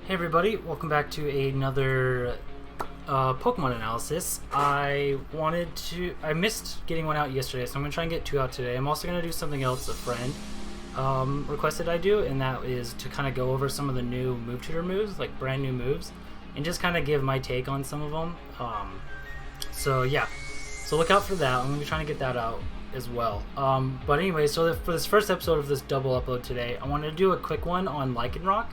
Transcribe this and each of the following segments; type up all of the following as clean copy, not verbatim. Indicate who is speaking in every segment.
Speaker 1: Hey everybody, welcome back to another Pokemon analysis. I missed getting one out yesterday, so I'm going to try and get two out today. I'm also going to do something else a friend requested I do, and that is to kind of go over some of the new move tutor moves, like brand new moves, and just kind of give my take on some of them. So yeah, so look out for that. I'm going to be trying to get that out as well. But anyway, so for this first episode of this double upload today, I wanted to do a quick one on Lycanroc.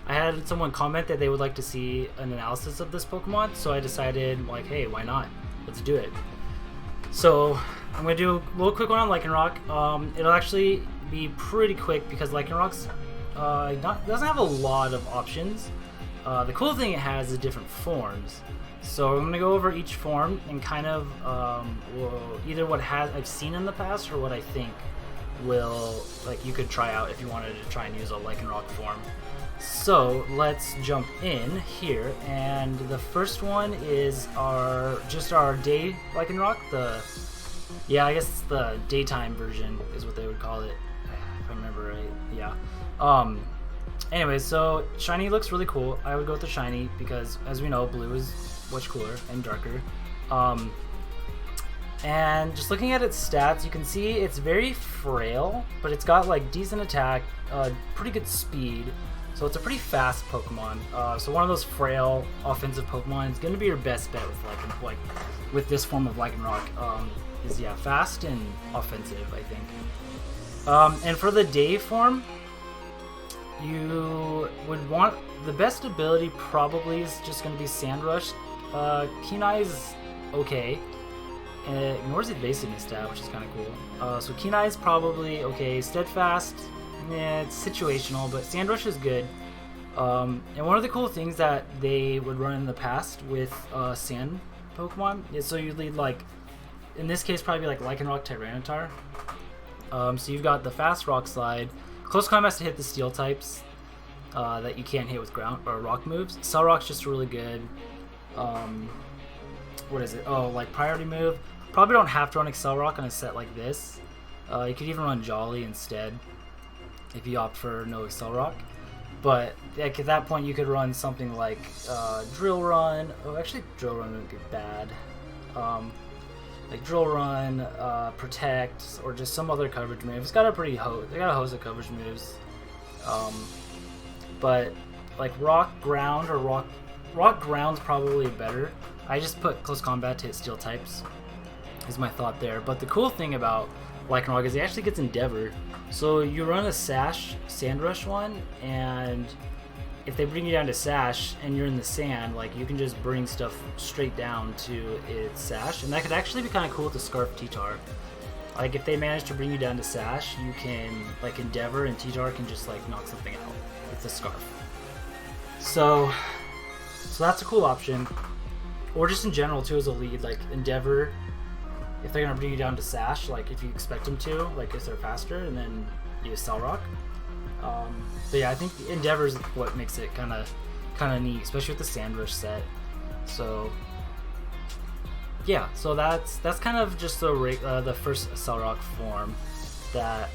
Speaker 1: I had someone comment that they would like to see an analysis of this Pokemon, so I decided, like, hey, why not? Let's do it. So I'm going to do a little quick one on Lycanroc. It'll actually be pretty quick because Lycanroc's doesn't have a lot of options. The cool thing it has is different forms. So I'm going to go over each form and kind of either what I've seen in the past or what I think you could try out if you wanted to try and use a Lycanroc form. So let's jump in here, and the first one is our day Lycanroc. I guess it's the daytime version is what they would call it, if I remember right. Yeah. Anyway, so shiny looks really cool. I would go with the shiny because, as we know, blue is much cooler and darker. And just looking at its stats, you can see it's very frail, but it's got like decent attack, pretty good speed. So it's a pretty fast Pokemon. So one of those frail offensive Pokemon is going to be your best bet with this form of Lycanroc. Is fast and offensive, I think. And for the day form, you would want the best ability probably is just going to be Sand Rush. Keen Eye is okay. And it ignores evasiveness stat, which is kind of cool. So Keen Eye is probably okay. Steadfast. Yeah, it's situational, but Sand Rush is good. And one of the cool things that they would run in the past with sand Pokemon is so you'd lead, like, in this case, probably like Lycanroc Tyranitar. So you've got the fast Rock Slide. Close Climb has to hit the Steel types that you can't hit with ground or rock moves. Cell Rock's just really good. What is it? Oh, like Priority Move. Probably don't have to run Excel Rock on a set like this. You could even run Jolly instead if you opt for no Excel Rock. But like, at that point you could run something like Drill Run. Oh, actually Drill Run would be bad. Like Drill Run, Protect, or just some other coverage move. It's got they got a host of coverage moves. But like Rock Ground or Rock Ground's probably better. I just put Close Combat to hit Steel types is my thought there. But the cool thing about Lycanroc is he actually gets Endeavor. So you run a Sash Sand Rush one, and if they bring you down to Sash and you're in the sand, like, you can just bring stuff straight down to its Sash, and that could actually be kind of cool with the Scarf T-Tar. Like, if they manage to bring you down to Sash, you can, like, Endeavor, and T-Tar can just, like, knock something out with the Scarf. So that's a cool option. Or just in general, too, as a lead, like, Endeavor, if they're going to bring you down to Sash, like, if you expect them to, like, if they're faster, and then you use Cell Rock. But yeah, I think Endeavor is what makes it kind of neat, especially with the Sand Rush set. So yeah, so that's kind of just the first Cell Rock form that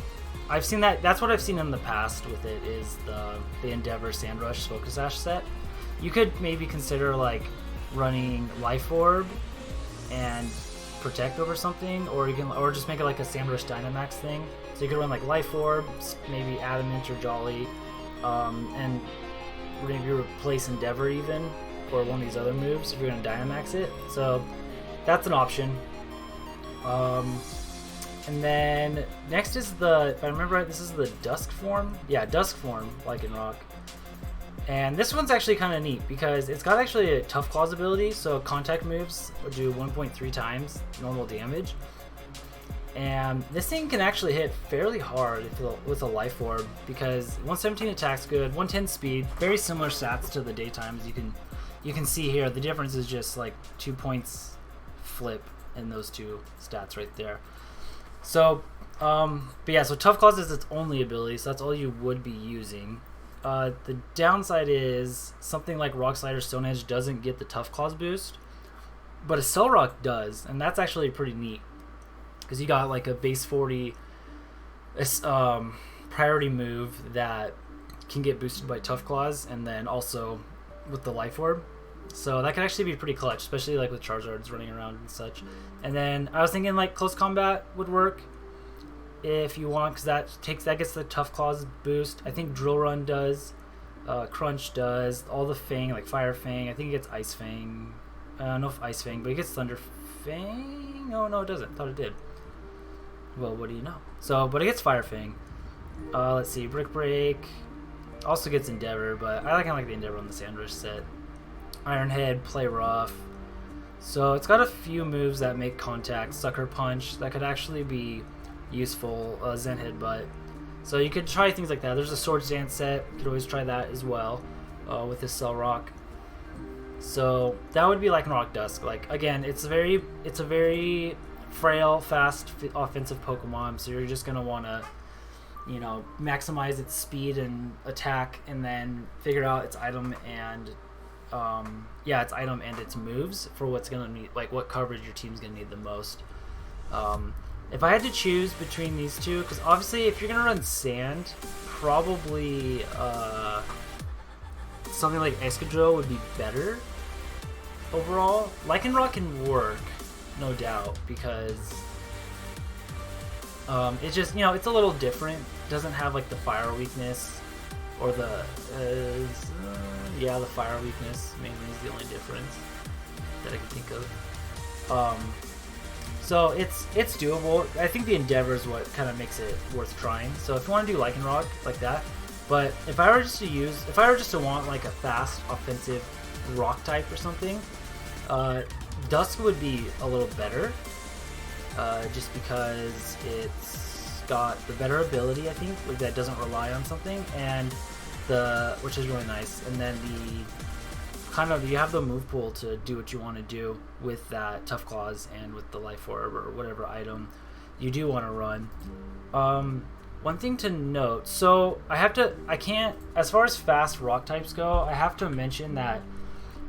Speaker 1: I've seen. That's what I've seen in the past with it, is the Endeavor Sand Rush Focus Sash set. You could maybe consider like running Life Orb and Protect over something, or just make it like a Sand Rush Dynamax thing. So you could run like Life Orb, maybe Adamant or Jolly, and maybe replace Endeavor even, or one of these other moves if you're going to Dynamax it. So that's an option. And then next is if I remember right, this is the Dusk form. Yeah, Dusk form, Lycanroc. And this one's actually kind of neat because it's got actually a Tough Claws ability, so contact moves do 1.3 times normal damage. And this thing can actually hit fairly hard with a Life Orb because 117 attack's good, 110 speed, very similar stats to the daytime. As you can see here, the difference is just like 2 points flip in those two stats right there. So, but yeah, so Tough Claws is its only ability, so that's all you would be using. The downside is something like Rock Slide or Stone Edge doesn't get the Tough Claws boost, but a Cell Rock does, and that's actually pretty neat because you got like a base 40 priority move that can get boosted by Tough Claws, and then also with the Life Orb. So that could actually be pretty clutch, especially like with Charizards running around and such. And then I was thinking like Close Combat would work if you want, because that gets the Tough Claws boost. I think Drill Run does, Crunch does, all the Fang, like Fire Fang. I think it gets Ice Fang. I don't know if Ice Fang, but it gets Thunder Fang. Oh no, it doesn't. Thought it did. Well, what do you know? So, but it gets Fire Fang. Let's see, Brick Break also gets Endeavor, but I kind of like the Endeavor on the Sandrush set. Iron Head, Play Rough. So it's got a few moves that make contact. Sucker Punch, that could actually be useful. Zen Headbutt. So you could try things like that. There's a Swords Dance set. You could always try that as well with this Cell Rock. So that would be Lycanroc Dusk. Like again, it's a very frail, fast, offensive Pokemon. So you're just gonna want to, you know, maximize its speed and attack, and then figure out its item and its item and its moves for what's gonna need, like what coverage your team's gonna need the most. If I had to choose between these two, because obviously if you're gonna run Sand, probably something like Excadrill would be better overall. Lycanroc can work, no doubt, because it's just, you know, it's a little different. It doesn't have like the fire weakness, or the the fire weakness mainly is the only difference that I can think of. So it's doable. I think the Endeavor is what kind of makes it worth trying. So if you want to do Lycanroc like that, but if I were just to want like a fast offensive rock type or something, Dusk would be a little better, just because it's got the better ability, I think, like that doesn't rely on something, and which is really nice. And then you have the move pool to do what you want to do with that Tough Claws and with the Life Orb or whatever item you do want to run. One thing to note, so I can't, as far as fast rock types go, I have to mention that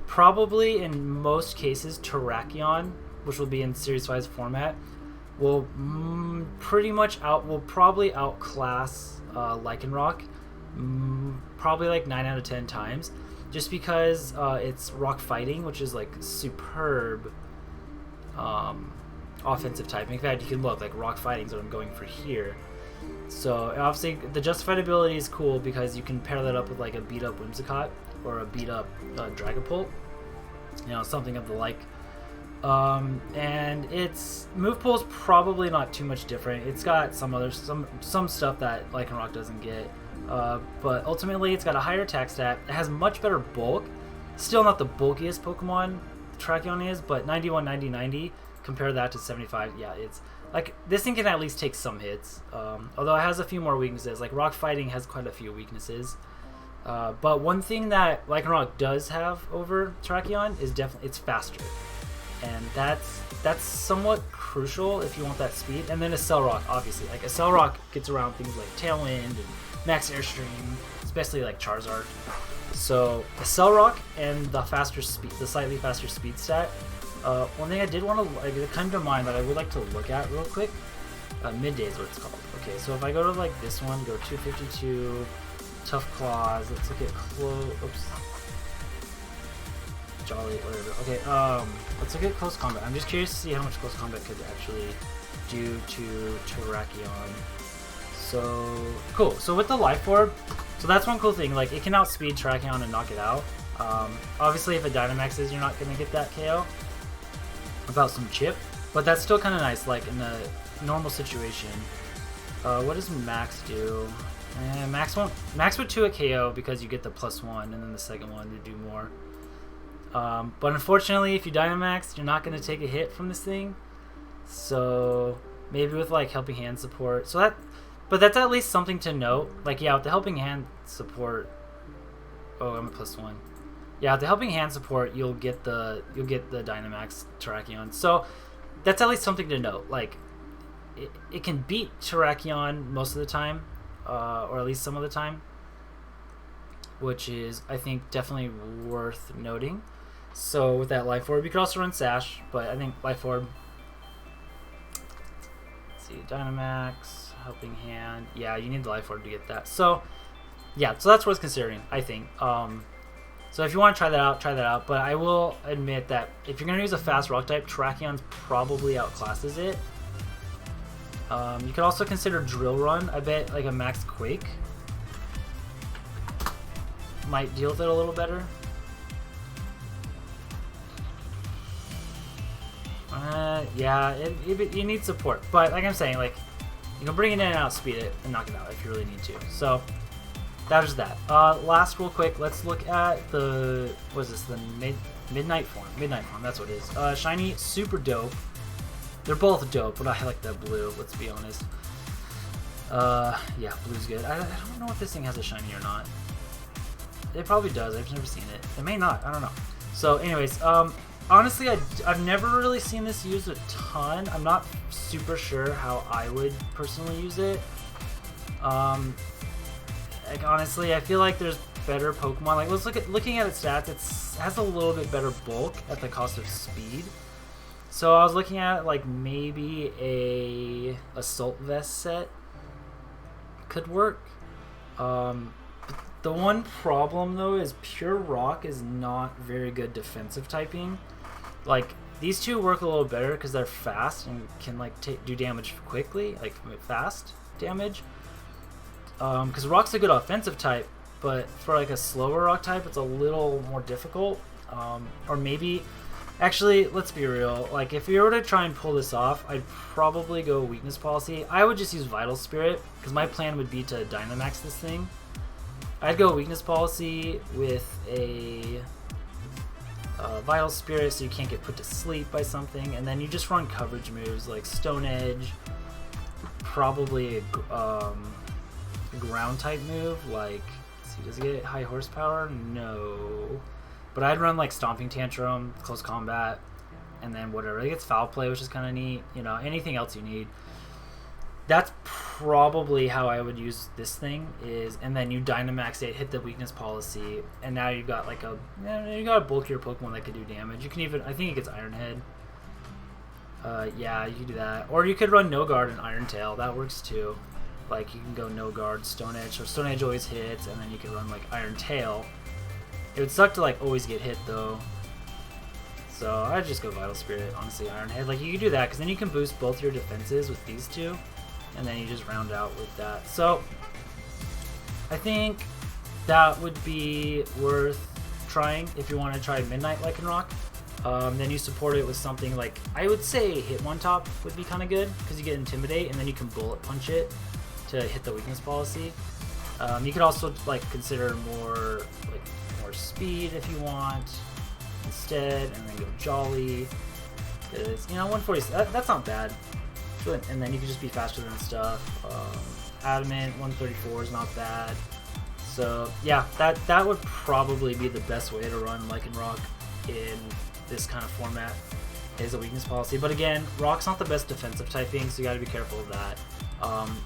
Speaker 1: probably in most cases Terrakion, which will be in Series 5's format, will probably outclass Lycanroc, probably like 9 out of 10 times, just because it's rock fighting, which is like superb offensive type. In fact, you can look like rock fighting is what I'm going for here. So obviously the justified ability is cool because you can pair that up with like a beat up Whimsicott or a beat up Dragapult, you know, something of the like. And its move pool is probably not too much different. It's got some stuff that Lycanroc doesn't get, but ultimately it's got a higher attack stat. It has much better bulk. Still not the bulkiest Pokemon Terrakion is, but 91, 90, 90. Compare that to 75. Yeah, it's like this thing can at least take some hits. Although it has a few more weaknesses. Like rock fighting has quite a few weaknesses. But one thing that Lycanroc does have over Terrakion is definitely it's faster. And that's somewhat crucial if you want that speed. And then a Cell Rock, obviously. Like a Cell Rock gets around things like Tailwind and Max Airstream, especially like Charizard. So a Cell Rock and the slightly faster speed stat. One thing I did want to, like, it came to mind that I would like to look at real quick. Midday is what it's called. Okay, so if I go to like this one, go 252, Tough Claws. Let's look at Jolly, whatever. Okay, let's look at Close Combat. I'm just curious to see how much Close Combat could actually do to Terrakion. So, cool. So with the Life Orb, so that's one cool thing. Like, it can outspeed Terrakion and knock it out. Obviously, if it Dynamaxes, you're not going to get that KO without some chip. But that's still kind of nice, like, in a normal situation. What does Max do? Max would 2 a KO because you get the +1, and then the second one would do more. But unfortunately, if you Dynamax, you're not going to take a hit from this thing. So maybe with like Helping Hand support. But that's at least something to note. Like, yeah, with the Helping Hand support. Oh, I'm a +1. Yeah, with the Helping Hand support, you'll get the Dynamax Terrakion. So that's at least something to note. Like, it can beat Terrakion most of the time, or at least some of the time, which is, I think, definitely worth noting. So with that Life Orb, you could also run Sash, but I think Life Orb. Let's see, Dynamax, Helping Hand. Yeah, you need the Life Orb to get that. So yeah, so that's worth considering, I think. So if you want to try that out, try that out. But I will admit that if you're going to use a fast rock type, Terrakions probably outclasses it. You could also consider Drill Run. I bet like a max Quake might deal with it a little better. Yeah, you need support. But like I'm saying, like you can bring it in and outspeed it and knock it out if you really need to. So that is that. Last real quick, let's look at the, what is this, the Midnight Form. Midnight Form, that's what it is. Shiny, super dope. They're both dope, but I like the blue, let's be honest. Yeah, blue's good. I don't know if this thing has a shiny or not. It probably does, I've never seen it. It may not, I don't know. So anyways, honestly, I've never really seen this used a ton. I'm not super sure how I would personally use it. Like honestly, I feel like there's better Pokemon. Like let's looking at its stats. It has a little bit better bulk at the cost of speed. So I was looking at like maybe a Assault Vest set could work. The one problem though is Pure Rock is not very good defensive typing. Like these two work a little better because they're fast and can like do damage quickly, like fast damage. Because Rock's a good offensive type, but for like a slower Rock type, it's a little more difficult. Or maybe, actually, let's be real. Like if you were to try and pull this off, I'd probably go Weakness Policy. I would just use Vital Spirit because my plan would be to Dynamax this thing. I'd go Weakness Policy with a Vital Spirit so you can't get put to sleep by something, and then you just run coverage moves like Stone Edge, probably a ground type move like, let's see, does it get high horsepower? No. But I'd run like Stomping Tantrum, Close Combat, and then whatever. It gets Foul Play, which is kind of neat. You know, anything else you need. That's probably how I would use this thing is, and then you Dynamax it, hit the Weakness Policy, and now you've got like you got a bulkier Pokemon that could do damage. You can even, I think it gets Iron Head. Yeah, you can do that. Or you could run No Guard and Iron Tail. That works too. Like you can go No Guard, Stone Edge, so Stone Edge always hits, and then you can run like Iron Tail. It would suck to like always get hit though. So I'd just go Vital Spirit, honestly, Iron Head. Like you can do that because then you can boost both your defenses with these two. And then you just round out with that. So I think that would be worth trying if you want to try Midnight Lycanroc. Then you support it with something like, I would say
Speaker 2: Hitmontop would be kind of good because you get Intimidate and then you can Bullet Punch it to hit the Weakness Policy. You could also like consider more speed if you want instead, and then go Jolly. Because, you know, 140, that's not bad. And then you can just be faster than stuff. Adamant 134 is not bad. So yeah, that would probably be the best way to run Lycanroc in this kind of format, is a Weakness Policy. But again, Rock's not the best defensive typing, so you got to be careful of that.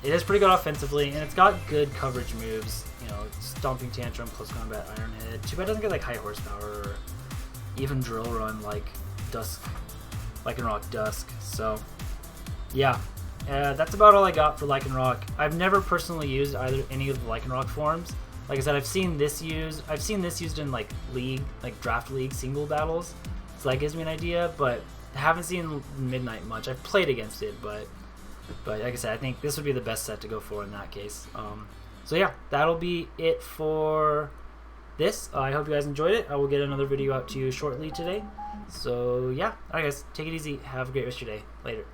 Speaker 2: It is pretty good offensively, and it's got good coverage moves. You know, Stomping Tantrum, Close Combat, Iron Head. Too bad it doesn't get like high horsepower or even Drill Run like Lycanroc Dusk. So yeah, that's about all I got for Lycanroc. I've never personally used any of the Lycanroc forms. Like I said, I've seen this used in like draft league single battles, so that gives me an idea. But I haven't seen Midnight much. I've played against it, but like I said, I think this would be the best set to go for in that case. So yeah, that'll be it for this. I hope you guys enjoyed it. I will get another video out to you shortly today. So yeah, alright guys, take it easy. Have a great rest of your day. Later.